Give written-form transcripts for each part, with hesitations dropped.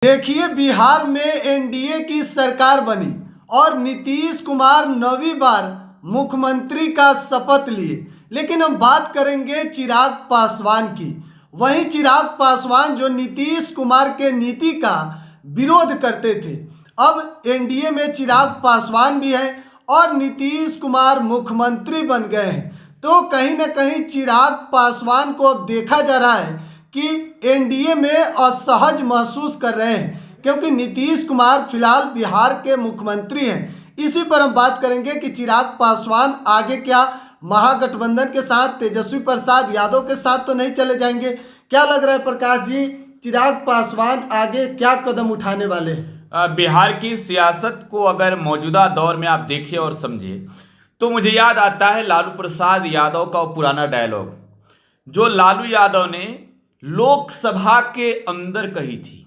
देखिए, बिहार में एनडीए की सरकार बनी और नीतीश कुमार 9वीं बार मुख्यमंत्री का शपथ लिए। लेकिन हम बात करेंगे चिराग पासवान की। वहीं चिराग पासवान जो नीतीश कुमार के नीति का विरोध करते थे, अब एनडीए में चिराग पासवान भी है और नीतीश कुमार मुख्यमंत्री बन गए हैं। तो कहीं ना कहीं चिराग पासवान को अब देखा जा रहा है कि एनडीए में असहज महसूस कर रहे हैं, क्योंकि नीतीश कुमार फिलहाल बिहार के मुख्यमंत्री हैं। इसी पर हम बात करेंगे कि चिराग पासवान आगे क्या महागठबंधन के साथ तेजस्वी प्रसाद यादव के साथ तो नहीं चले जाएंगे। क्या लग रहा है प्रकाश जी, चिराग पासवान आगे क्या कदम उठाने वाले हैं? बिहार की सियासत को अगर मौजूदा दौर में आप देखें और समझे तो मुझे याद आता है लालू प्रसाद यादव का वो पुराना डायलॉग जो लालू यादव ने लोकसभा के अंदर कही थी।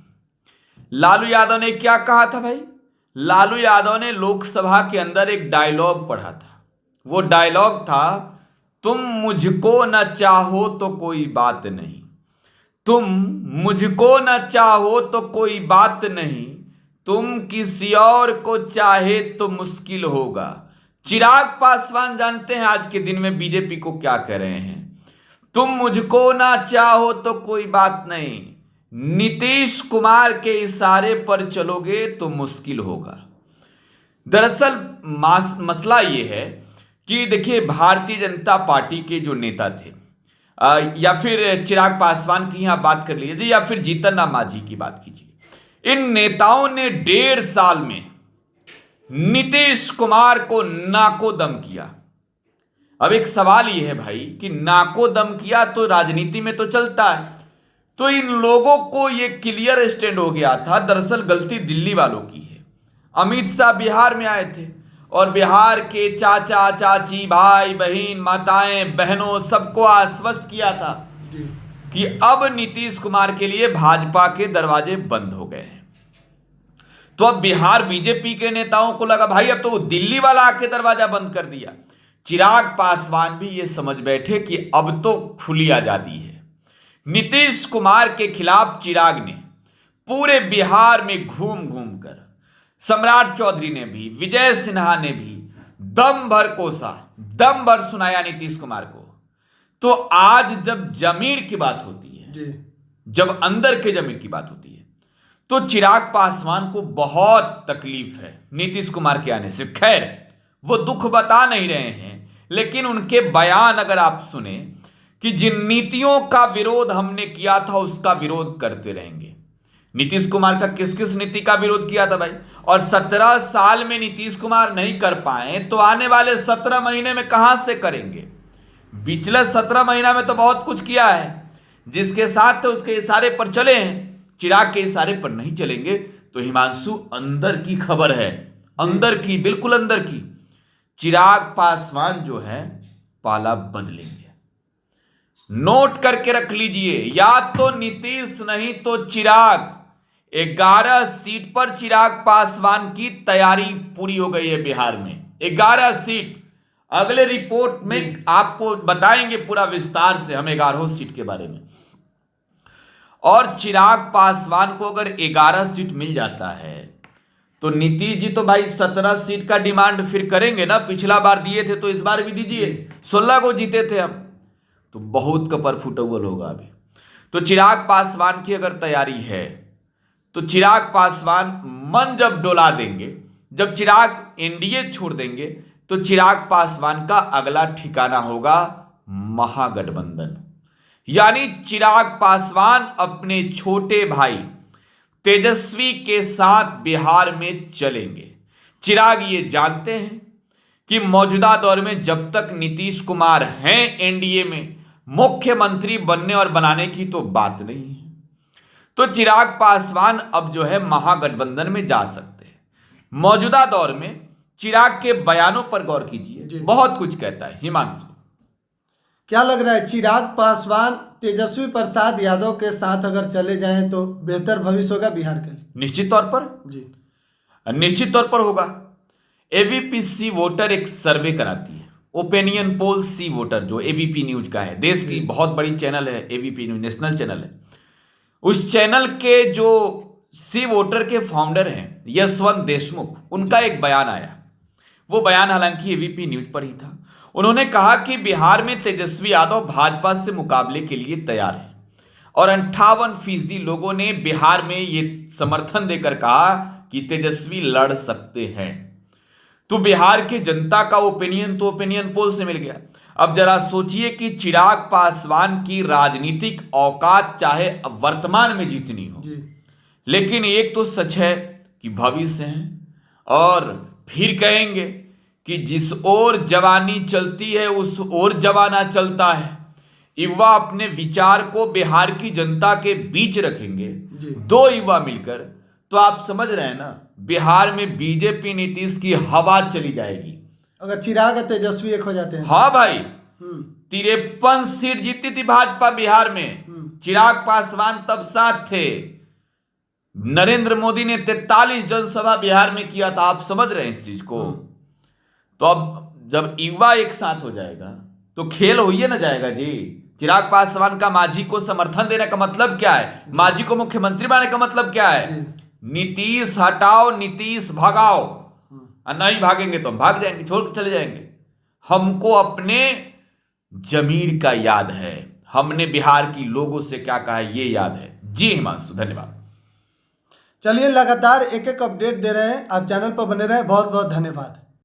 लालू यादव ने क्या कहा था भाई? लालू यादव ने लोकसभा के अंदर एक डायलॉग पढ़ा था। वो डायलॉग था, तुम मुझको न चाहो तो कोई बात नहीं, तुम मुझको न चाहो तो कोई बात नहीं, तुम किसी और को चाहे तो मुश्किल होगा। चिराग पासवान जानते हैं आज के दिन में बीजेपी को क्या कह रहे हैं? तुम मुझको ना चाहो तो कोई बात नहीं, नीतीश कुमार के इशारे पर चलोगे तो मुश्किल होगा। दरअसल मसला ये है कि देखिए, भारतीय जनता पार्टी के जो नेता थे या फिर चिराग पासवान की यहाँ बात कर लीजिए या फिर जीतन राम मांझी की बात कीजिए, इन नेताओं ने 1.5 साल में नीतीश कुमार को नाको दम किया। अब एक सवाल यह है भाई कि नाको दम किया तो राजनीति में तो चलता है, तो इन लोगों को यह क्लियर स्टैंड हो गया था दरअसल गलती दिल्ली वालों की है। अमित शाह बिहार में आए थे और बिहार के चाचा चाची भाई बहन माताएं बहनों सबको आश्वस्त किया था कि अब नीतीश कुमार के लिए भाजपा के दरवाजे बंद हो गए हैं। तो अब बिहार बीजेपी के नेताओं को लगा भाई अब तो दिल्ली वाला आके दरवाजा बंद कर दिया। चिराग पासवान भी ये समझ बैठे कि अब तो खुली आजादी है। नीतीश कुमार के खिलाफ चिराग ने पूरे बिहार में घूम घूम कर, सम्राट चौधरी ने भी, विजय सिन्हा ने भी दम भर कोसा, दम भर सुनाया नीतीश कुमार को। तो आज जब जमीर की बात होती है, जब अंदर के जमीर की बात होती है, तो चिराग पासवान को बहुत तकलीफ है नीतीश कुमार के आने से। खैर, वो दुख बता नहीं रहे हैं, लेकिन उनके बयान अगर आप सुने कि जिन नीतियों का विरोध हमने किया था उसका विरोध करते रहेंगे। नीतीश कुमार का किस किस नीति का विरोध किया था भाई? और 17 साल में नीतीश कुमार नहीं कर पाए तो आने वाले 17 महीने में कहां से करेंगे? पिछले 17 महीना में तो बहुत कुछ किया है। जिसके साथ तो उसके इशारे पर चले हैं, चिराग के इशारे पर नहीं चलेंगे। तो हिमांशु, अंदर की खबर है, अंदर की, बिल्कुल अंदर की, चिराग पासवान जो है पाला बदलेंगे। नोट करके रख लीजिए, या तो नीतीश नहीं तो चिराग। 11 सीट पर चिराग पासवान की तैयारी पूरी हो गई है बिहार में। 11 सीट, अगले रिपोर्ट में आपको बताएंगे पूरा विस्तार से हम 11 सीट के बारे में। और चिराग पासवान को अगर 11 सीट मिल जाता है तो नीतीश जी तो भाई 17 सीट का डिमांड फिर करेंगे ना। पिछला बार दिए थे तो इस बार भी दीजिए, 16 को जीते थे हम, तो बहुत कपर फुटबॉल होगा अभी। तो चिराग पासवान की अगर तैयारी है तो चिराग पासवान मन जब डोला देंगे, जब चिराग एनडीए छोड़ देंगे, तो चिराग पासवान का अगला ठिकाना होगा महागठबंधन। यानी चिराग पासवान अपने छोटे भाई तेजस्वी के साथ बिहार में चलेंगे। चिराग ये जानते हैं कि मौजूदा दौर में जब तक नीतीश कुमार हैं एनडीए में, मुख्यमंत्री बनने और बनाने की तो बात नहीं है। तो चिराग पासवान अब जो है महागठबंधन में जा सकते हैं। मौजूदा दौर में चिराग के बयानों पर गौर कीजिए, बहुत कुछ कहता है। हिमांशु, क्या लग रहा है, चिराग पासवान तेजस्वी प्रसाद यादव के साथ अगर चले जाएं तो बेहतर भविष्य होगा बिहार के लिए? निश्चित तौर पर जी, निश्चित तौर पर होगा। एबीपी सी वोटर एक सर्वे कराती है, ओपिनियन पोल सी वोटर, जो एबीपी न्यूज का है, देश की बहुत बड़ी चैनल है एबीपी न्यूज, नेशनल चैनल है। उस चैनल के जो सी वोटर के फाउंडर हैं यशवंत देशमुख, उनका एक बयान आया। वो बयान हालांकि एबीपी न्यूज पर ही था। उन्होंने कहा कि बिहार में तेजस्वी यादव भाजपा से मुकाबले के लिए तैयार है और 58% लोगों ने बिहार में ये समर्थन देकर कहा कि तेजस्वी लड़ सकते हैं। तो बिहार के जनता का ओपिनियन तो ओपिनियन पोल से मिल गया। अब जरा सोचिए कि चिराग पासवान की राजनीतिक औकात चाहे वर्तमान में जितनी हो, लेकिन एक तो सच है कि भविष्य है, और फिर कहेंगे कि जिस ओर जवानी चलती है उस ओर जमाना चलता है। युवा अपने विचार को बिहार की जनता के बीच रखेंगे, दो युवा मिलकर, तो आप समझ रहे हैं ना, बिहार में बीजेपी नीतीश की हवा चली जाएगी अगर चिराग और तेजस्वी एक हो जाते हैं। हाँ भाई, 53 सीट जीती थी भाजपा बिहार में, चिराग पासवान तब साथ थे। नरेंद्र मोदी ने 43 जनसभा बिहार में किया था। आप समझ रहे हैं इस चीज को। तो अब जब युवा एक साथ हो जाएगा तो खेल हो ही ना जाएगा जी। चिराग पासवान का मांझी को समर्थन देने का मतलब क्या है? मांझी को मुख्यमंत्री बनाने का मतलब क्या है? नीतीश हटाओ, नीतीश भगाओ। और नहीं भागेंगे तो हम भाग जाएंगे, छोड़ के चले जाएंगे। हमको अपने जमीर का याद है, हमने बिहार की लोगों से क्या कहा है ये याद है। जी हिमांशु, धन्यवाद। चलिए, लगातार एक एक अपडेट दे रहे हैं, आप चैनल पर बने रहें। बहुत बहुत धन्यवाद।